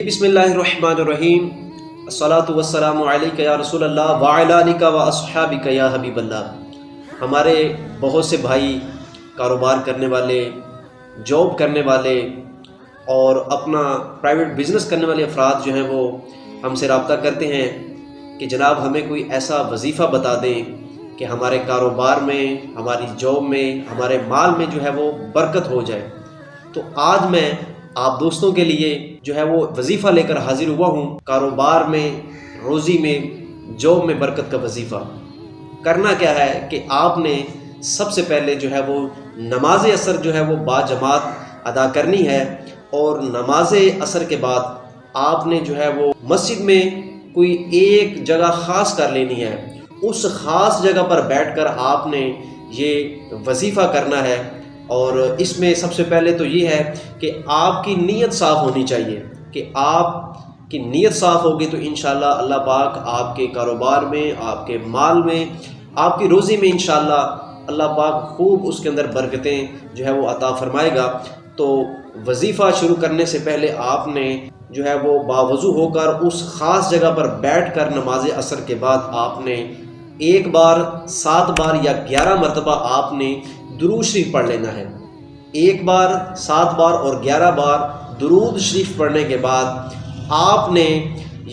بسم اللہ الرحمن الرحیم، الصلاۃ والسلام علیک یا رسول اللہ وعلی آلک و اصحابک یا حبیب اللہ۔ ہمارے بہت سے بھائی کاروبار کرنے والے، جاب کرنے والے اور اپنا پرائیویٹ بزنس کرنے والے افراد جو ہیں وہ ہم سے رابطہ کرتے ہیں کہ جناب ہمیں کوئی ایسا وظیفہ بتا دیں کہ ہمارے کاروبار میں، ہماری جاب میں، ہمارے مال میں جو ہے وہ برکت ہو جائے۔ تو آج میں آپ دوستوں کے لیے جو ہے وہ وظیفہ لے کر حاضر ہوا ہوں۔ کاروبار میں، روزی میں، جاب میں برکت کا وظیفہ کرنا کیا ہے کہ آپ نے سب سے پہلے جو ہے وہ نماز عصر جو ہے وہ باجماعت ادا کرنی ہے، اور نماز عصر کے بعد آپ نے جو ہے وہ مسجد میں کوئی ایک جگہ خاص کر لینی ہے۔ اس خاص جگہ پر بیٹھ کر آپ نے یہ وظیفہ کرنا ہے، اور اس میں سب سے پہلے تو یہ ہے کہ آپ کی نیت صاف ہونی چاہیے کہ آپ کی نیت صاف ہوگی تو انشاءاللہ اللہ پاک آپ کے کاروبار میں، آپ کے مال میں، آپ کی روزی میں انشاءاللہ اللہ پاک خوب اس کے اندر برکتیں جو ہے وہ عطا فرمائے گا۔ تو وظیفہ شروع کرنے سے پہلے آپ نے جو ہے وہ باوضو ہو کر اس خاص جگہ پر بیٹھ کر نماز عصر کے بعد آپ نے ایک بار، 7 بار یا 11 مرتبہ آپ نے درود شریف پڑھ لینا ہے۔ ایک بار، 7 بار اور 11 بار درود شریف پڑھنے کے بعد آپ نے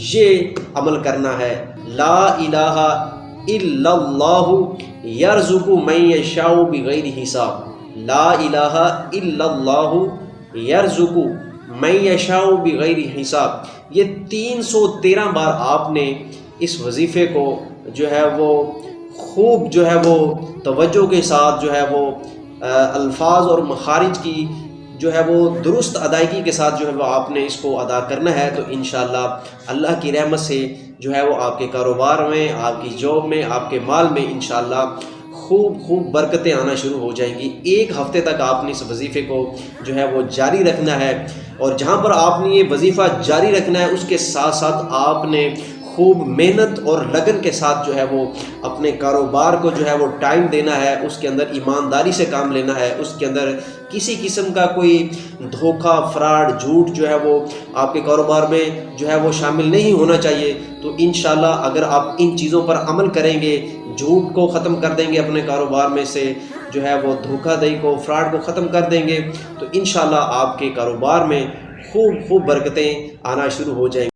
یہ عمل کرنا ہے: لا الہ الا اللہ یرزق من یشاء بغیر حساب، لا الہ الا اللہ یرزق من یشاء بغیر حساب۔ یہ 313 بار آپ نے اس وظیفے کو جو ہے وہ خوب جو ہے وہ توجہ کے ساتھ جو ہے وہ الفاظ اور مخارج کی جو ہے وہ درست ادائیگی کے ساتھ جو ہے وہ آپ نے اس کو ادا کرنا ہے۔ تو انشاءاللہ اللہ کی رحمت سے جو ہے وہ آپ کے کاروبار میں، آپ کی جاب میں، آپ کے مال میں انشاءاللہ خوب برکتیں آنا شروع ہو جائیں گی۔ ایک ہفتے تک آپ نے اس وظیفے کو جو ہے وہ جاری رکھنا ہے، اور جہاں پر آپ نے یہ وظیفہ جاری رکھنا ہے اس کے ساتھ ساتھ آپ نے خوب محنت اور لگن کے ساتھ جو ہے وہ اپنے کاروبار کو جو ہے وہ ٹائم دینا ہے، اس کے اندر ایمانداری سے کام لینا ہے، اس کے اندر کسی قسم کا کوئی دھوکہ، فراڈ، جھوٹ جو ہے وہ آپ کے کاروبار میں جو ہے وہ شامل نہیں ہونا چاہیے۔ تو انشاءاللہ اگر آپ ان چیزوں پر عمل کریں گے، جھوٹ کو ختم کر دیں گے اپنے کاروبار میں سے، جو ہے وہ دھوکہ دہی کو، فراڈ کو ختم کر دیں گے، تو انشاءاللہ آپ کے کاروبار میں خوب برکتیں آنا شروع ہو جائیں گی۔